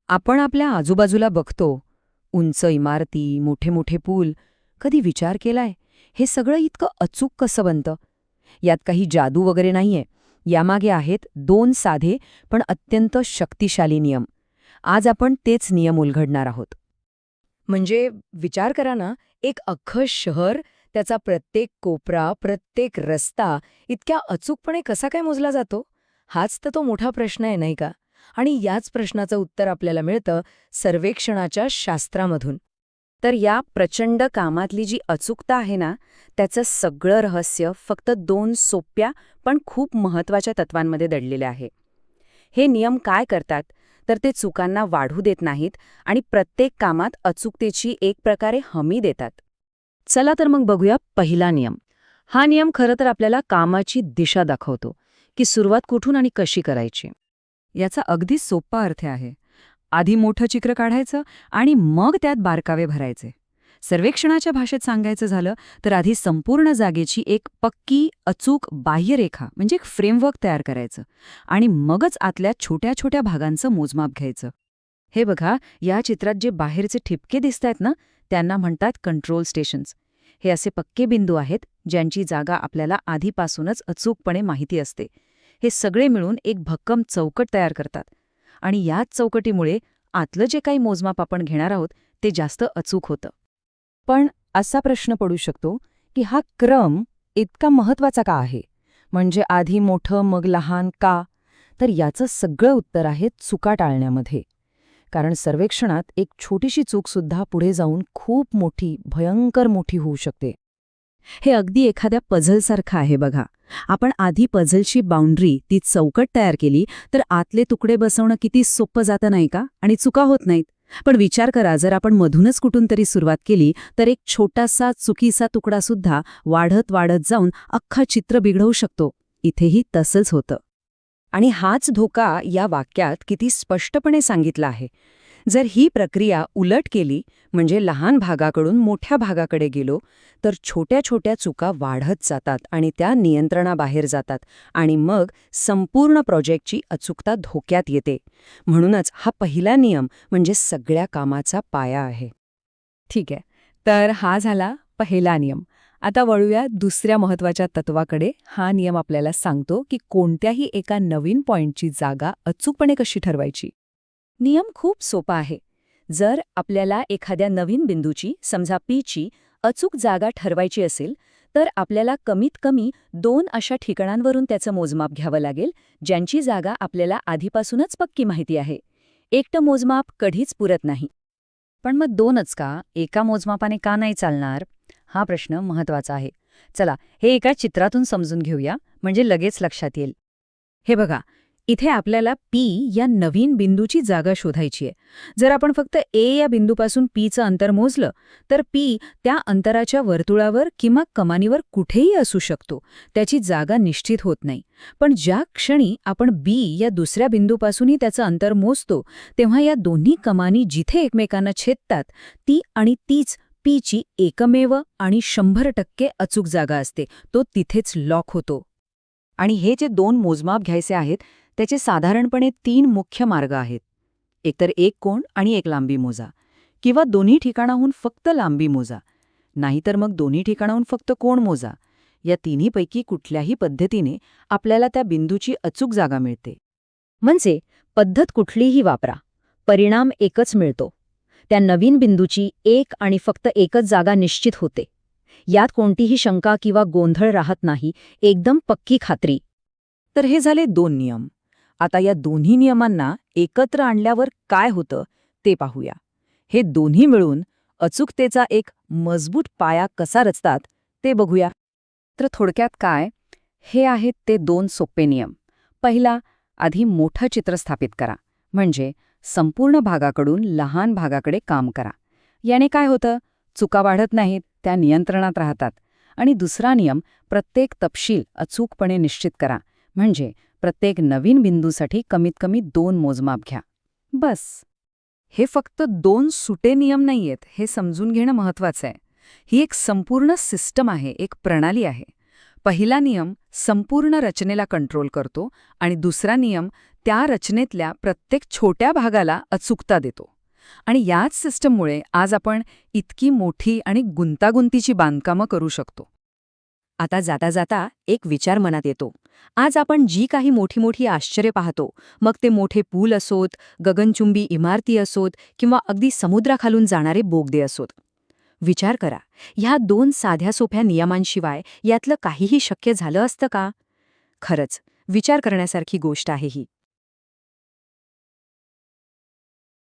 आपण आपल्या आजूबाजूला बघतो, उंच इमारती, मोठे मोठे पूल. कधी विचार केलाय, हे सगळं इतकं अचूक कसं बनतं? यात काही जादू वगैरे नाहीये. यामागे आहेत दोन साधे पण अत्यंत शक्तिशाली नियम. आज आपण तेच नियम उलगडणार आहोत. म्हणजे विचार करा ना, एक अख्खं शहर, त्याचा प्रत्येक कोपरा, प्रत्येक रस्ता इतक्या अचूकपणे कसा काय मोजला जातो? हाच तर तो मोठा प्रश्न आहे, नाही का? आणि याच प्रश्नाचं उत्तर आपल्याला मिळतं सर्वेक्षणाच्या शास्त्रामधून. तर या प्रचंड कामातली जी अचूकता आहे ना, त्याचं सगळं रहस्य फक्त दोन सोप्या पण खूप महत्वाच्या तत्वांमध्ये दडलेले आहे. हे नियम काय करतात तर ते चुकांना वाढू देत नाहीत आणि प्रत्येक कामात अचूकतेची एक प्रकारे हमी देतात. चला तर मग बघूया पहिला नियम. हा नियम खरं तर आपल्याला कामाची दिशा दाखवतो, की सुरुवात कुठून आणि कशी करायची. याचा अगदी सोपा अर्थ आहे. आधी मोठं चित्र काढायचं आणि मग त्यात बारकावे भरायचे. सर्वेक्षणाच्या भाषेत सांगायचं झालं तर आधी संपूर्ण जागेची एक पक्की अचूक बाह्यरेखा म्हणजे एक फ्रेमवर्क तयार करायचं आणि मगच आतल्या छोट्या छोट्या भागांचं मोजमाप घ्यायचं. हे बघा, या चित्रात जे बाहेरचे ठिपके दिसतायत ना, त्यांना म्हणतात कंट्रोल स्टेशन्स. हे असे पक्के बिंदू आहेत ज्यांची जागा आपल्याला आधीपासूनच अचूकपणे माहिती असते. हे सगळे मिळून एक भक्कम चौकट तयार करतात आणि याच चौकटीमुळे आतलं जे काही मोजमाप आपण घेणार आहोत ते जास्त अचूक होतं. पण असा प्रश्न पडू शकतो की हा क्रम इतका महत्वाचा का आहे? म्हणजे आधी मोठं मग लहान का? तर याचं सगळं उत्तर आहे चुका टाळण्यामध्ये. कारण सर्वेक्षणात एक छोटीशी चूकसुद्धा पुढे जाऊन खूप मोठी, भयंकर मोठी होऊ शकते. हे अगदी एखाद्या पझलसारखं आहे बघा. आपण आधी पझलची बाउंड्री, ती चौकट तयार केली तर आतले तुकडे बसवणं किती सोपं जातं नाही का? आणि चुका होत नाहीत. पण विचार करा, जर आपण मधूनच कुठून तरी सुरुवात केली तर एक छोटासा चुकीचा तुकडासुद्धा वाढत वाढत जाऊन अख्खा चित्र बिघडवू शकतो. इथेही तसंच होतं. आणि हाच धोका या वाक्यात किती स्पष्टपणे सांगितला आहे. जर ही प्रक्रिया उलट केली, म्हणजे लहान भागाकडून मोठ्या भागाकडे गेलो, तर छोट्या छोट्या चुका वाढत जातात आणि त्या नियंत्रणाबाहेर जातात आणि मग संपूर्ण प्रोजेक्टची अचूकता धोक्यात येते. म्हणूनच हा पहिला नियम म्हणजे सगळ्या कामाचा पाया आहे. ठीक आहे, तर हा झाला पहिला नियम. आता वळूया दुसऱ्या महत्वाच्या तत्वाकडे. हा नियम आपल्याला सांगतो की कोणत्याही एका नवीन पॉइंटची जागा अचूकपणे कशी ठरवायची. नियम खूप सोपा आहे. जर आपल्याला एखाद्या नवीन बिंदूची, समजा पीची, अचूक जागा ठरवायची असेल, तर आपल्याला कमीत कमी 2 अशा ठिकाणांवरून त्याचं मोजमाप घ्यावं लागेल, ज्यांची जागा आपल्याला आधीपासूनच पक्की माहिती आहे. एकटं मोजमाप कधीच पुरत नाही. पण मग 2च का? एका मोजमापाने का नाही चालणार? हा प्रश्न महत्वाचा आहे. चला, हे एका चित्रातून समजून घेऊया, म्हणजे लगेच लक्षात येईल. हे बघा, इथे आपल्याला पी या नवीन बिंदूची जागा शोधायची आहे. जर आपण फक्त ए या बिंदूपासून पीचं अंतर मोजलं, तर पी त्या अंतराच्या वर्तुळावर किंवा कमानीवर कुठेही असू शकतो. त्याची जागा निश्चित होत नाही. पण ज्या क्षणी आपण बी या दुसऱ्या बिंदूपासूनही त्याचं अंतर मोजतो, तेव्हा या दोन्ही कमानी जिथे एकमेकांना छेदतात, ती आणि तीच पीची एकमेव आणि 100% अचूक जागा असते. तो तिथेच लॉक होतो. आणि हे जे 2 मोजमाप घ्यायचे आहेत, त्याचे साधारणपणे 3 मुख्य मार्ग आहेत. एकतर एक कोन आणि एक लांबी मोजा, किंवा दोन्ही ठिकाणाहून फक्त लांबी मोजा, नाहीतर मग दोन्ही ठिकाणाहून फक्त कोन मोजा. या तिन्हीपैकी कुठल्याही पद्धतीने आपल्याला त्या बिंदूची अचूक जागा मिळते. म्हणजे पद्धत कुठलीही वापरा, परिणाम एकच मिळतो. त्या नवीन बिंदूची एक आणि फक्त एकच जागा निश्चित होते. यात कोणतीही शंका किंवा गोंधळ राहत नाही, एकदम पक्की खात्री. तर हे झाले 2 नियम. आता या दोन्ही नियमांना एकत्र आणल्यावर काय होतं ते पाहूया. हे दोन्ही मिळून अचूकतेचा एक मजबूत पाया कसा रचतात ते बघूया. तर थोडक्यात काय? हे आहेत ते 2 सोपे नियम. पहिला, आधी मोठं चित्र स्थापित करा, म्हणजे संपूर्ण भागाकडून लहान भागाकडे काम करा. याने काय होतं? चुका वाढत नाहीत, त्या नियंत्रणात राहतात. आणि दुसरा नियम, प्रत्येक तपशील अचूकपणे निश्चित करा, म्हणजे प्रत्येक नवीन बिंदूसाठी कमीत कमी 2 मोजमाप घ्या. बस. हे फक्त 2 सुटे नियम नाहीयेत, हे समजून घेणं महत्वाचं आहे. ही एक संपूर्ण सिस्टम आहे, एक प्रणाली आहे. पहिला नियम संपूर्ण रचनेला कंट्रोल करतो आणि दुसरा नियम त्या रचनेतल्या प्रत्येक छोट्या भागाला अचूकता देतो. आणि याच सिस्टममुळे आज आपण इतकी मोठी आणि गुंतागुंतीची बांधकामं करू शकतो. आता जाता जाता एक विचार मनात येतो. आज आपण जी काही मोठी मोठी आश्चर्य पाहतो, मग ते मोठे पूल असोत, गगनचुंबी इमारती असोत किंवा अगदी समुद्राखालून जाणारे बोगदे असोत. विचार करा, ह्या 2 साध्या सोप्या नियमांशिवाय यातलं काहीही शक्य झालं असतं का? खरंच, विचार करण्यासारखी गोष्ट आहे ही.